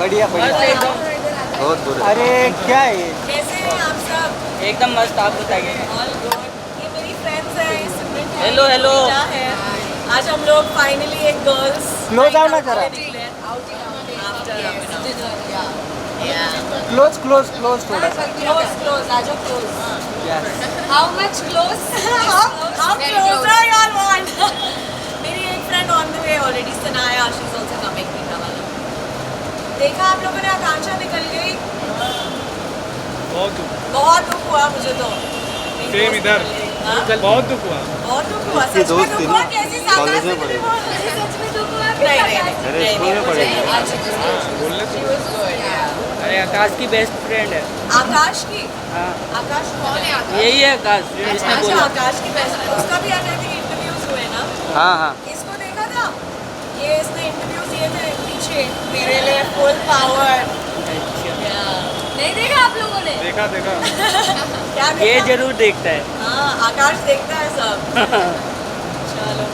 बढ़िया बढ़िया। बहुत बुरा। अरे क्या है ये? कैसे हैं आप सब? एकदम मस्त। आप बताइए। All good. ये मेरी फ्रेंड्स है, ये सिमरन है, Hello, ये hello. पूजा है। आज हम लोग फाइनली एक गर्ल्स Close आओ ना जरा। क्लोज क्लोज क्लोज थोड़ा सा। क्लोज आजो close. Yes. How much close? How closer you all want? मेरी एक friend on the way already, Sanaya, she is also coming मीठा वाला। देखा आप लोगों ने, आकांक्षा निकल गई। बहुत दुख हुआ मुझे तो। सेम इधर। हाँ? बहुत दुख हुआ। बहुत दुख हुआ। इसकी सच में दोस्त दुख थी हुआ? ना, कैसी कॉलेज में sarcastic पढ़ी। बोल? सच में दुख हुआ? नहीं अरे स्कूल में पढ़ेगी। बोलने तो अरे आकाश की बेस्ट फ्रेंड है। आकाश की। हाँ, आकाश कौन है? आकाश? यही है आकाश जिसने अच्छा, बोला। आकाश की बेस्ट फ्रेंड। उसका भी आज आई थिंक इंटरव्यूज हुए ना? हाँ हाँ। इसको देखा था? ये इसने इंटरव्यूज दिए थे पीछे मेरे लिए, फुल पावर। नहीं देखा आप लोगों ने? देखा देखा। क्या ये देखा? जरूर देखता है। हाँ, आकाश देखता है सब। चलो,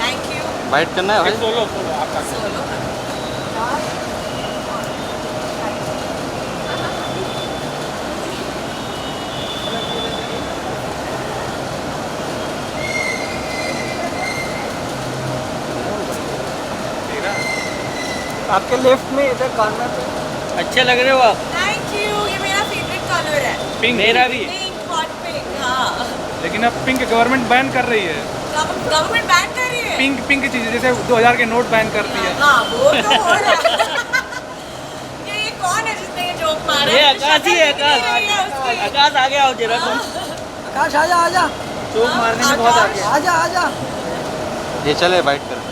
थैंक यू। बाइट करना है भाई। सोलो सोलो आपका। सोलो। तेरा आपके लेफ्ट में इधर कॉर्नर पे। अच्छे लग रहे हो आप। Thank you. ये मेरा फेवरेट कलर है। पिंक। मेरा भी। Pink, hot pink. हाँ, लेकिन अब पिंक गवर्नमेंट बैन कर रही है। गवर्नमेंट बैन कर रही है। पिंक पिंक चीजें जैसे 2000 के नोट बैन करती है। हाँ, वो तो हो रहा है। ये कौन है जिसने ये जोक मारा? ये है? आकाश ही है। शक्ल दिख नहीं रही है आकाश उसकी। आकाश आगे आओ जरा तुम। आकाश आजा आजा जोक मारने में बहुत आगे है। आजा आजा। ये चले बाइट कर।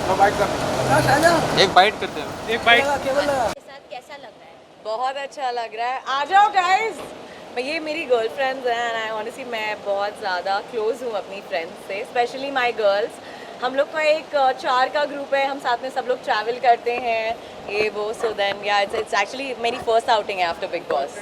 लो बाइट कर। आकाश आजा। एक बाइट करते हैं। एक बाइट। केवल लगा। साथ कैसा लग रहा है? बहुत अच्छा लग रहा है। आ जाओ गाइस। ये मेरी गर्लफ्रेंड्स हैं एंड आई ऑनेस्टली मैं बहुत ज़्यादा क्लोज हूँ अपनी फ्रेंड्स से, स्पेशली माय गर्ल्स। हम लोग का एक 4 का ग्रुप है, हम साथ में सब लोग ट्रैवल करते हैं, ये वो। सो देन या इट्स एक्चुअली मेरी फर्स्ट आउटिंग है आफ्टर बिग बॉस।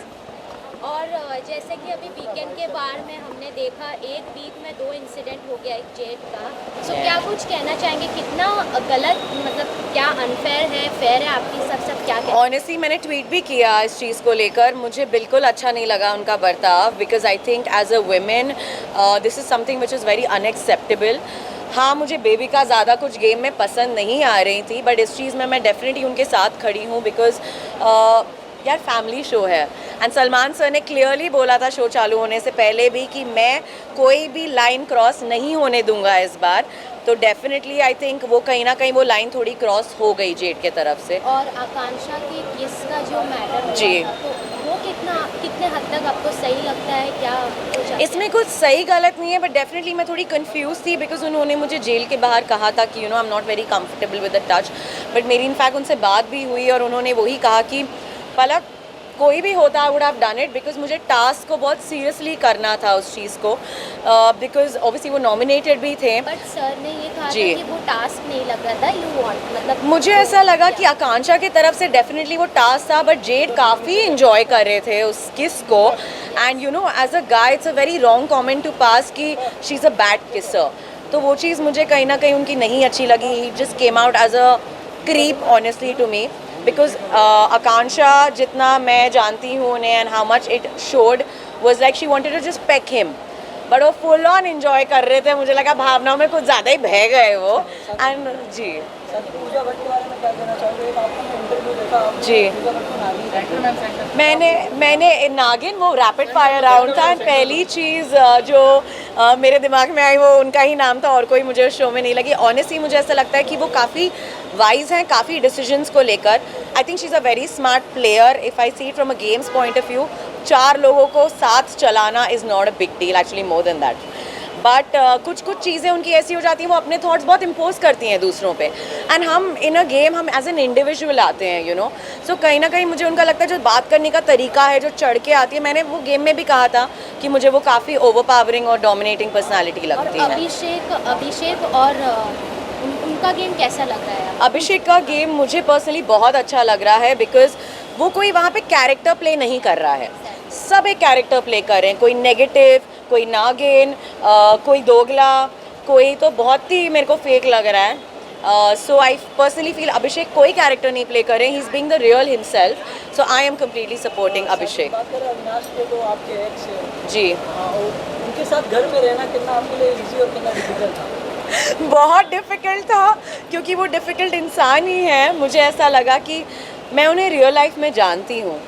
और जैसे कि अभी वीकेंड के बार में हमने देखा, एक वीक में 2 इंसिडेंट हो गया एक जेट का। तो क्या कुछ कहना चाहेंगे, कितना गलत, मतलब क्या अनफेयर है, फेयर है आपकी सब क्या कहना? ऑनेस्टली मैंने ट्वीट भी किया इस चीज़ को लेकर। मुझे बिल्कुल अच्छा नहीं लगा उनका बर्ताव, because I think as a woman this is something which is very unacceptable. हाँ, मुझे बेबी का ज़्यादा कुछ गेम में पसंद नहीं आ रही थी, बट इस चीज़ में मैं डेफिनेटली उनके साथ खड़ी हूँ, बिकॉज यार फैमिली शो है। एंड सलमान सर ने क्लियरली बोला था शो चालू होने से पहले भी कि मैं कोई भी लाइन क्रॉस नहीं होने दूंगा इस बार। तो डेफिनेटली आई थिंक वो कहीं ना कहीं वो लाइन थोड़ी क्रॉस हो गई जेट के तरफ से। और आकांक्षा की किस का जो मैटर हुआ जी। था, तो वो कितने हद तक आपको सही लगता है? क्या कुछ इसमें कुछ सही गलत नहीं है, बट डेफिनेटली मैं थोड़ी कंफ्यूज थी, बिकॉज उन्होंने मुझे जेल के बाहर कहा था कि I am not very comfortable with the touch. But मेरी इनफैक्ट उनसे बात भी हुई और उन्होंने वही कहा कि पलक कोई भी होता I would have done it, because मुझे टास्क को बहुत सीरियसली करना था उस चीज़ को, बिकॉज ऑब्वियसली वो नॉमिनेटेड भी थे। बट सर ने ये कहा था जी। कि वो टास्क नहीं लग रहा था, यू वांट, मतलब मुझे ऐसा लगा कि आकांक्षा की तरफ से डेफिनेटली वो टास्क था, बट जेड काफ़ी इंजॉय कर रहे थे उस किस को। And you know as a guy it's a very wrong comment to pass कि she is a bad kisser. तो वो चीज़ मुझे कहीं ना कहीं उनकी नहीं अच्छी लगी। He just came out as a creep honestly to me, because Akanksha जितना मैं जानती हूँ उन्हें and how much it showed was like she wanted to just peck him, but वो फुल ऑन एंजॉय कर रहे थे। मुझे लगा भावनाओं में कुछ ज़्यादा ही बह गए वो। And ji sir, Pooja Bhatt के बारे में क्या कहना चाहोगे? एक आपने इंटरव्यू देखा, जी। पूजा भट्ट को नागिन मैंने नागिन वो रैपिड फायर राउंड था, एंड पहली चीज़ जो मेरे दिमाग में आई वो उनका ही नाम था, और कोई मुझे उस शो में नहीं लगी। ऑनेस्टली मुझे ऐसा लगता है कि वो काफ़ी वाइज हैं काफ़ी डिसीजंस को लेकर। I think she is a very smart player if I see from a games point of view. 4 लोगों को साथ चलाना is not a big deal, actually more than that. But कुछ चीज़ें उनकी ऐसी हो जाती हैं, वो अपने थॉट्स बहुत इम्पोज करती हैं दूसरों पे, एंड हम इन अ गेम हम एज एन इंडिविजुअल आते हैं, यू नो। सो कहीं ना कहीं मुझे उनका लगता है जो बात करने का तरीका है, जो चढ़ के आती है, मैंने वो गेम में भी कहा था कि मुझे वो काफ़ी ओवरपावरिंग और डोमिनेटिंग पर्सनालिटी और लगती है। अभिषेक और उनका गेम कैसा लग रहा है आपको? अभिषेक का गेम मुझे पर्सनली बहुत अच्छा लग रहा है, बिकॉज वो कोई वहाँ पे कैरेक्टर प्ले नहीं कर रहा है, सब एक कैरेक्टर प्ले कर रहे हैं। कोई नेगेटिव, कोई नागिन, कोई दोगला, कोई तो बहुत ही मेरे को फेक लग रहा है। सो आई पर्सनली फील अभिषेक कोई कैरेक्टर नहीं प्ले कर रहे हैं, he is being the real himself, so I am completely supporting Abhishek. बात करें अविनाश के, तो आपके एक्स है, जी उनके साथ घर में रहना कितना आपके लिए इजी और कितना डिफिकल्ट था? बहुत डिफ़िकल्ट था, क्योंकि वो डिफ़िकल्ट इंसान ही है। मुझे ऐसा लगा कि मैं उन्हें रियल लाइफ में जानती हूँ,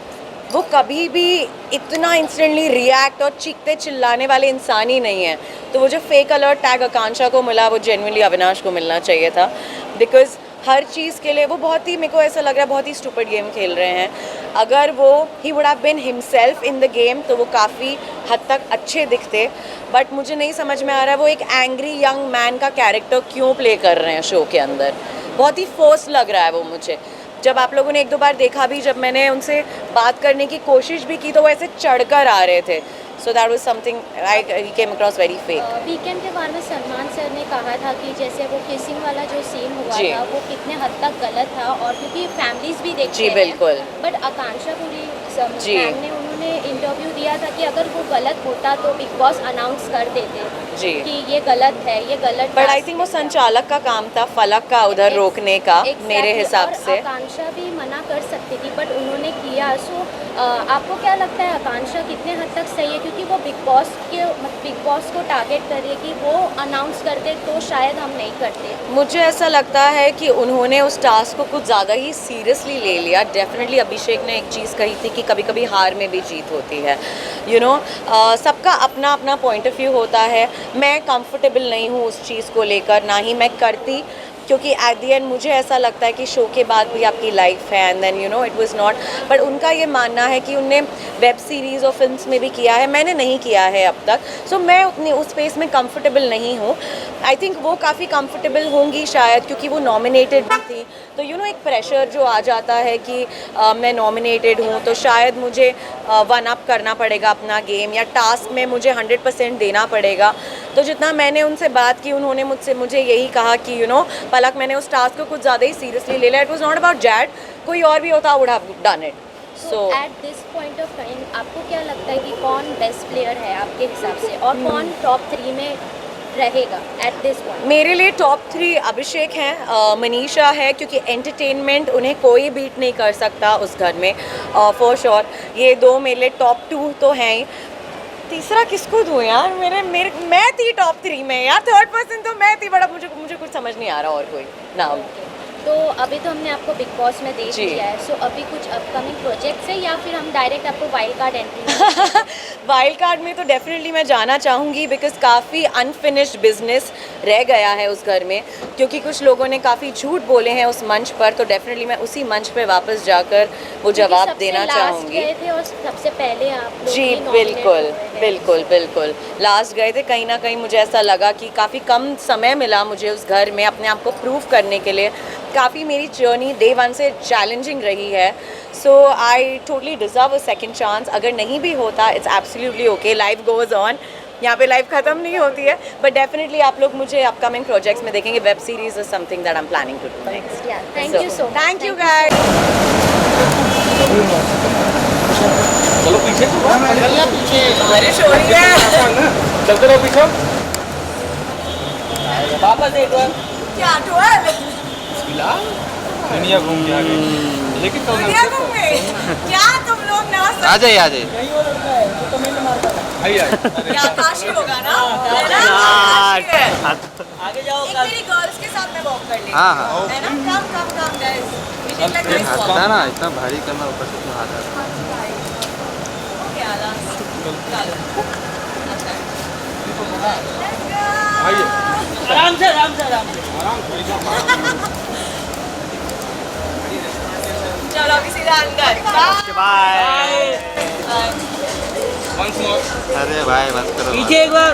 वो कभी भी इतना इंस्टेंटली रिएक्ट और चीखते चिल्लाने वाले इंसान ही नहीं है। तो वो जो फेक अलर्ट टैग आकांक्षा को मिला, वो जेन्युइनली अविनाश को मिलना चाहिए था, बिकॉज हर चीज़ के लिए वो बहुत ही, मेरे को ऐसा लग रहा है बहुत ही स्टूपिड गेम खेल रहे हैं। अगर वो ही would have been himself in the game तो वो काफ़ी हद तक अच्छे दिखते, बट मुझे नहीं समझ में आ रहा है वो एक एंग्री यंग मैन का कैरेक्टर क्यों प्ले कर रहे हैं शो के अंदर। बहुत ही फोर्स लग रहा है वो मुझे। जब आप लोगों ने एक दो बार देखा भी, जब मैंने उनसे बात करने की कोशिश भी की तो वो ऐसे चढ़कर आ रहे थे, so that was something I came across very fake. Weekend के बारे में सलमान सर ने कहा था कि जैसे वो किसिंग वाला जो सीन हुआ जी। था वो कितने हद तक गलत था, और क्योंकि फैमिलीज भी देखते जी, हैं, बिल्कुल। बट आकांक्षा पूरी जी। मैम ने उन्होंने इंटरव्यू दिया था कि अगर वो गलत होता तो बिग बॉस अनाउंस कर देते जी। कि ये गलत है, ये गलत। बट आई थिंक वो संचालक का काम था फलक का उधर रोकने का, मेरे हिसाब से। आकांक्षा भी मना कर सकती थी बट उन्होंने किया। सो आपको क्या लगता है आकांक्षा कितने हद तक सही है, क्योंकि वो बिग बॉस को टारगेट कर रही है कि वो अनाउंस कर दे तो शायद हम नहीं करते। मुझे ऐसा लगता है कि उन्होंने उस टास्क को कुछ ज़्यादा ही सीरियसली ले लिया। डेफिनेटली अभिषेक ने एक चीज़ कही थी कि कभी कभी हार में भी जीत होती है, यू नो। सबका अपना अपना पॉइंट ऑफ व्यू होता है। मैं कंफर्टेबल नहीं हूँ उस चीज़ को लेकर, ना ही मैं करती, क्योंकि एट दी एंड मुझे ऐसा लगता है कि शो के बाद भी आपकी लाइफ है, and then you know it was not. But उनका ये मानना है कि उनने वेब सीरीज़ और फिल्म्स में भी किया है, मैंने नहीं किया है अब तक, सो मैं उतनी उस स्पेस में कंफर्टेबल नहीं हूँ। आई थिंक वो काफ़ी कंफर्टेबल होंगी शायद, क्योंकि वो नॉमिनेटेड भी थी, तो यू नो एक प्रेशर जो आ जाता है कि मैं नॉमिनेटेड हूँ तो शायद मुझे वन अप करना पड़ेगा अपना गेम, या टास्क में मुझे 100% देना पड़ेगा। तो जितना मैंने उनसे बात की, उन्होंने मुझे यही कहा कि यू नो पलक, मैंने उस टास्क को कुछ ज़्यादा ही सीरियसली ले लिया। It was not about that, कोई और भी होता would have done it. So at this point of time आपको क्या लगता है कि कौन बेस्ट प्लेयर है आपके हिसाब से, और कौन टॉप 3 में रहेगा एट दिस पॉइंट? मेरे लिए टॉप 3 अभिषेक हैं, मनीषा है, क्योंकि एंटरटेनमेंट उन्हें कोई बीट नहीं कर सकता उस घर में, फॉर श्योर। ये दो मेरे लिए टॉप 2 तो हैं ही। तीसरा किसको दूँ यार? मैं थी टॉप 3 में यार, थर्ड पर्सन तो मैं थी, बड़ा मुझे कुछ समझ नहीं आ रहा और कोई नाम। तो अभी तो हमने आपको बिग बॉस में देख जी। लिया है, सो अभी कुछ अपकमिंग प्रोजेक्ट्स है या फिर हम डायरेक्ट आपको wild card entry? Wild card में तो डेफिनेटली मैं जाना चाहूँगी, बिकॉज काफ़ी अनफिनिश्ड बिजनेस रह गया है उस घर में, क्योंकि कुछ लोगों ने काफ़ी झूठ बोले हैं उस मंच पर। तो डेफिनेटली मैं उसी मंच पे वापस जाकर वो जवाब देना चाहूँगी। गए थे और सबसे पहले आप लोग जी ही nominate बिल्कुल हुए हैं। बिल्कुल बिल्कुल, लास्ट गए थे। कहीं ना कहीं मुझे ऐसा लगा कि काफ़ी कम समय मिला मुझे उस घर में अपने आप को प्रूव करने के लिए। काफ़ी मेरी जर्नी डे 1 से चैलेंजिंग रही है, so I totally deserve a second chance. अगर नहीं भी होता it's absolutely okay, life goes on, यहाँ पे लाइफ ख़त्म नहीं होती है। बट डेफिनेटली आप लोग मुझे अपकमिंग प्रोजेक्ट्स में देखेंगे। Web series is something that I am planning to do next. Thank you so much. Thank you guys. चलो पीछे बारिश हो रही है। चलते रहो पीछे। वापस एक बार क्या टूर? दुनिया घूम के आ गए, लेकिन तो दुनिया घूमे? क्या तुम लोग ना सब आ जाइए आ जाइए। यही और लड़का है जो कमेंट मारता है। आइए क्या काशी होगा ना? है ना? काशी है। आगे जाओ। एक मेरी गर्ल्स के साथ मैं वॉक कर लेती हूँ। हाँ, हाँ। है ना? कम guys. We should like this हाथ walk. है ना, इतना भारी करना ऊपर से इतना हाथ आता है। Okay, Alas. चलो। अच्छा है। Let's go. आइए आराम से आराम से आराम से। आराम से। चलो अभी सीधा अंदर। बाय। Bye. Once more. अरे भाई बस करो। पीछे एक बार।